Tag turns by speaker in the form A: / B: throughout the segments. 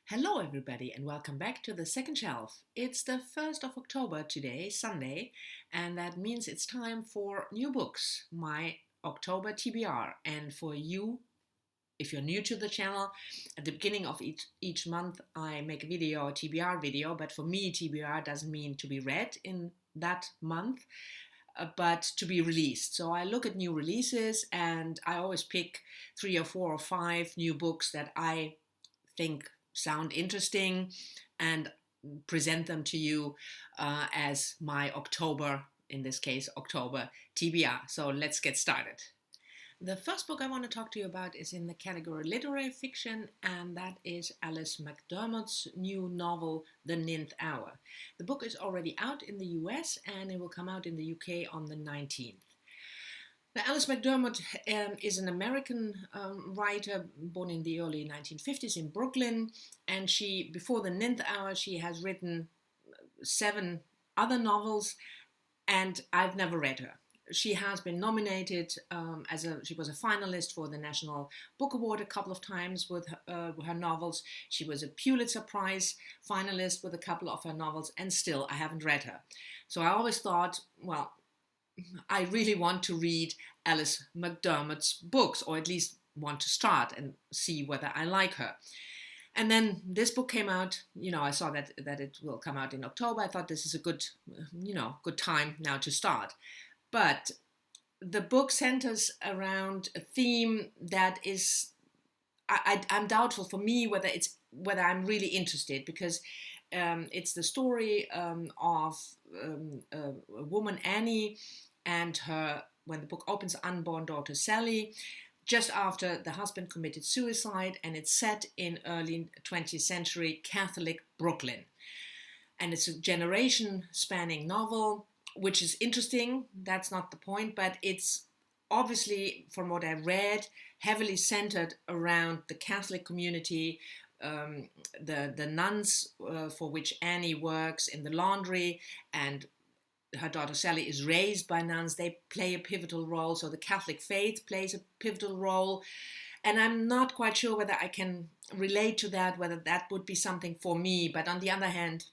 A: Hello, everybody, and welcome back to the second shelf. It's the 1st of October today, Sunday, and that means it's time for new books, my October TBR. And for you, if you're new to the channel, at the beginning of each month, I make a video, a TBR video, but for me, TBR doesn't mean to be read in that month, but to be released. So I look at new releases and I always pick 3 or 4 or 5 new books that I think sound interesting and present them to you as my October, in this case, October TBR. So let's get started. The first book I want to talk to you about is in the category literary fiction, and that is Alice McDermott's new novel, The Ninth Hour. The book is already out in the US and it will come out in the UK on the 19th. Now, Alice McDermott is an American writer born in the early 1950s in Brooklyn, and before The Ninth Hour, she has written 7 other novels, and I've never read her. She has been nominated she was a finalist for the National Book Award a couple of times with her novels. She was a Pulitzer Prize finalist with a couple of her novels, and still I haven't read her. So I always thought, well, I really want to read Alice McDermott's books, or at least want to start and see whether I like her. And then this book came out. I saw that it will come out in October. I thought this is a good time now to start. But the book centers around a theme that is, I'm doubtful for me whether I'm really interested, because it's the story of a woman, Annie, and her, when the book opens, unborn daughter, Sally, just after the husband committed suicide, and it's set in early 20th century Catholic Brooklyn. And it's a generation-spanning novel, which is interesting. That's not the point, but it's obviously, from what I read, heavily centered around the Catholic community, the nuns for which Annie works in the laundry, and her daughter Sally is raised by nuns. They play a pivotal role, so the Catholic faith plays a pivotal role. And I'm not quite sure whether I can relate to that, whether that would be something for me. But on the other hand,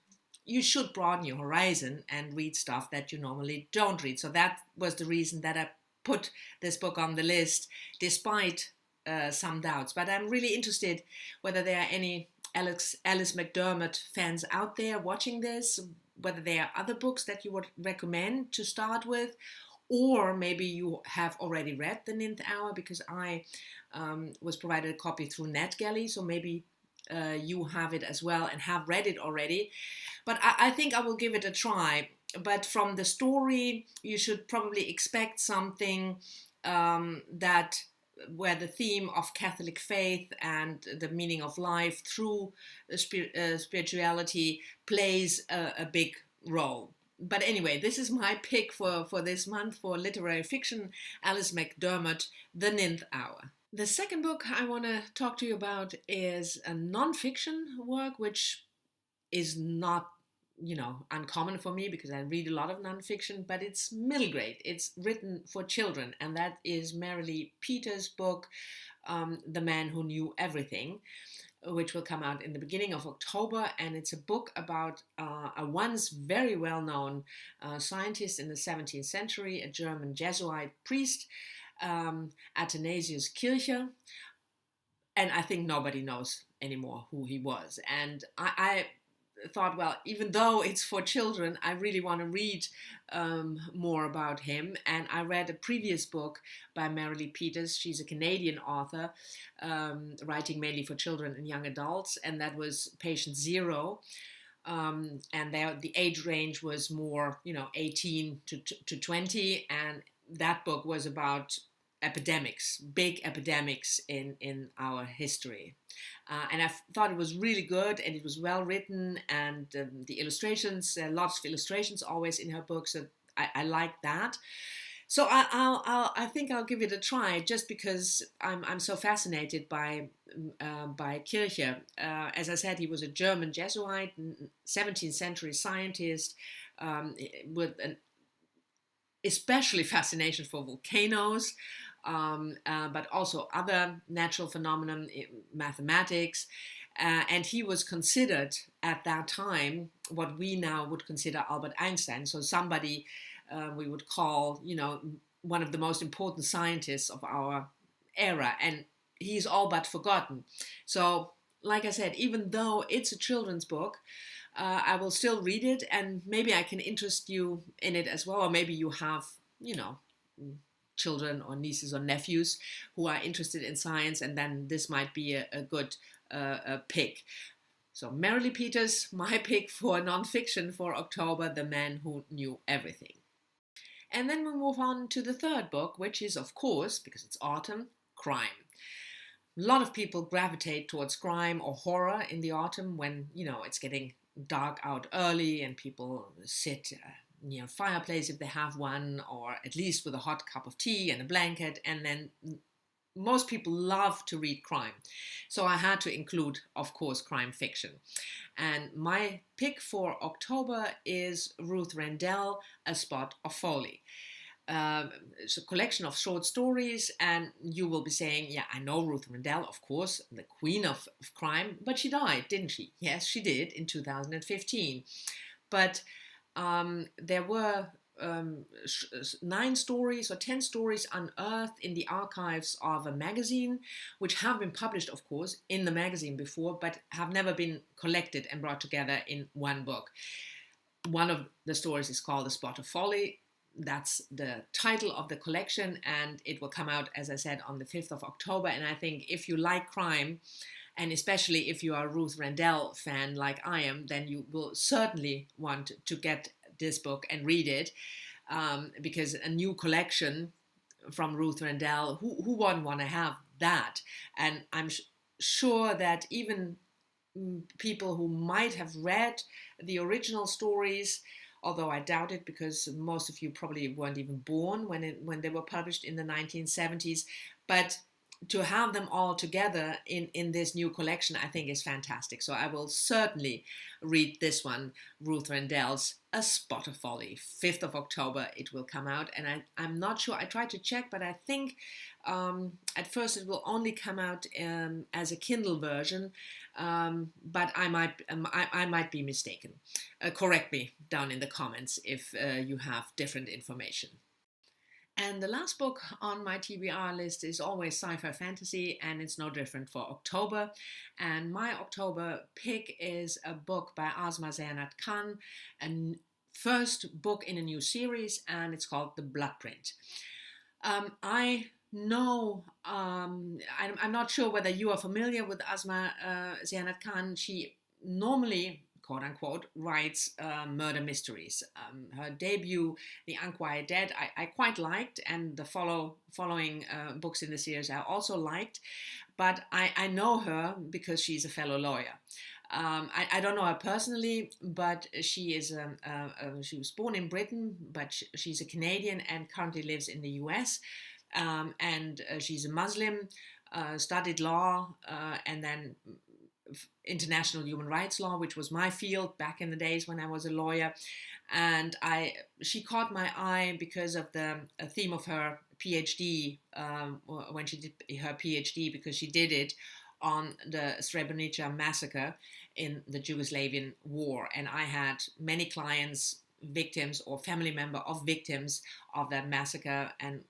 A: you should broaden your horizon and read stuff that you normally don't read. So that was the reason that I put this book on the list, despite some doubts. But I'm really interested whether there are any Alice McDermott fans out there watching this, whether there are other books that you would recommend to start with, or maybe you have already read The Ninth Hour, because I was provided a copy through NetGalley, so maybe you have it as well and have read it already. But I think I will give it a try. But from the story, you should probably expect something where the theme of Catholic faith and the meaning of life through spirituality plays a big role. But anyway, this is my pick for this month for literary fiction, Alice McDermott, The Ninth Hour. The second book I want to talk to you about is a nonfiction work, which is not uncommon for me, because I read a lot of nonfiction, but it's middle grade. It's written for children, and that is Marilee Peters' book, The Man Who Knew Everything, which will come out in the beginning of October. And it's a book about a once very well-known scientist in the 17th century, a German Jesuit priest, Athanasius Kircher. And I think nobody knows anymore who he was. And I thought, well, even though it's for children, I really want to read more about him. And I read a previous book by Marilee Peters. She's a Canadian author, writing mainly for children and young adults, and that was Patient Zero. And the age range was more, 18 to 20, and that book was about big epidemics in our history. And I thought it was really good, and it was well written, and the illustrations, lots of illustrations always in her books. So I like that. So I think I'll give it a try, just because I'm so fascinated by Kircher. As I said, he was a German Jesuit, 17th century scientist, with an especially fascination for volcanoes, but also other natural phenomena, mathematics. And he was considered at that time what we now would consider Albert Einstein. So somebody we would call, one of the most important scientists of our era. And he's all but forgotten. So, like I said, even though it's a children's book, I will still read it, and maybe I can interest you in it as well. Or maybe you have, children or nieces or nephews who are interested in science, and then this might be a good pick. So Marilee Peters, my pick for nonfiction for October, The Man Who Knew Everything. And then we move on to the third book, which is, of course, because it's autumn, crime. A lot of people gravitate towards crime or horror in the autumn when, it's getting dark out early and people sit near a fireplace if they have one, or at least with a hot cup of tea and a blanket, and then most people love to read crime. So I had to include, of course, crime fiction. And my pick for October is Ruth Rendell, A Spot of Folly. It's a collection of short stories, and you will be saying, yeah, I know Ruth Rendell, of course, the queen of crime, but she died, didn't she? Yes, she did, in 2015. But there were 9 stories or 10 stories unearthed in the archives of a magazine, which have been published, of course, in the magazine before, but have never been collected and brought together in one book. One of the stories is called A Spot of Folly. That's the title of the collection, and it will come out, as I said, on the 5th of October. And I think if you like crime, and especially if you are a Ruth Rendell fan like I am, then you will certainly want to get this book and read it, because a new collection from Ruth Rendell, who wouldn't want to have that? And I'm sure that even people who might have read the original stories, although I doubt it because most of you probably weren't even born when they were published in the 1970s, but to have them all together in this new collection, I think is fantastic. So I will certainly read this one, Ruth Rendell's A Spot of Folly. 5th of October it will come out, and I'm not sure. I tried to check, but I think at first it will only come out as a Kindle version, but I might be mistaken. Correct me down in the comments if you have different information. And the last book on my TBR list is always sci-fi fantasy, and it's no different for October. And my October pick is a book by Ausma Zehanat, a first book in a new series, and it's called The Bloodprint. I know, I'm not sure whether you are familiar with Ausma Zehanat. She normally, quote unquote, writes murder mysteries. Her debut, The Unquiet Dead, I quite liked, and the following books in the series I also liked, but I know her because she's a fellow lawyer. I don't know her personally, but she is she was born in Britain, but she's a Canadian and currently lives in the US, and she's a Muslim, studied law, and then international human rights law, which was my field back in the days when I was a lawyer. And she caught my eye because of the theme of her PhD, when she did her PhD, because she did it on the Srebrenica massacre in the Yugoslavian war. And I had many clients, victims or family member of victims of that massacre. And,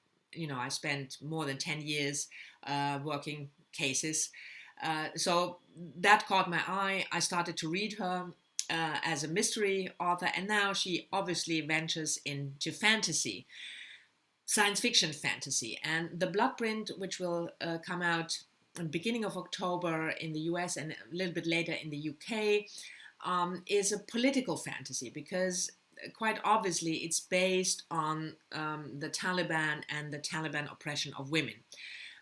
A: I spent more than 10 years working cases. So that caught my eye. I started to read her as a mystery author, and now she obviously ventures into fantasy, science fiction fantasy. And The Bloodprint, which will come out at the beginning of October in the US and a little bit later in the UK, is a political fantasy because quite obviously it's based on the Taliban and the Taliban oppression of women.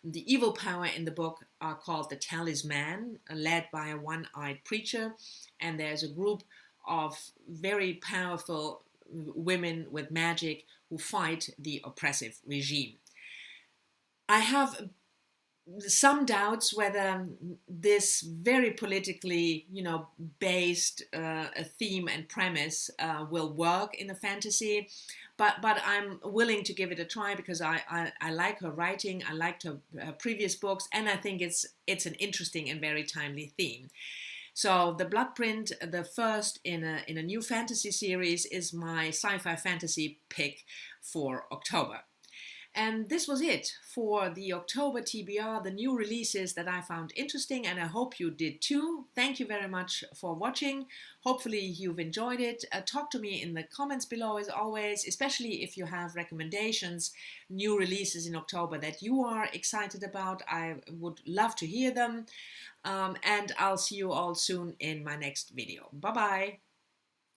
A: The evil power in the book are called the Talisman, led by a one-eyed preacher, and there's a group of very powerful women with magic who fight the oppressive regime. I have some doubts whether this very politically, based theme and premise will work in a fantasy, but I'm willing to give it a try because I like her writing. I liked her previous books, and I think it's an interesting and very timely theme. So the Bloodprint, the first in a new fantasy series, is my sci-fi fantasy pick for October. And this was it for the October TBR, the new releases that I found interesting, and I hope you did too. Thank you very much for watching. Hopefully you've enjoyed it. Talk to me in the comments below as always, especially if you have recommendations, new releases in October that you are excited about. I would love to hear them. And I'll see you all soon in my next video. Bye-bye.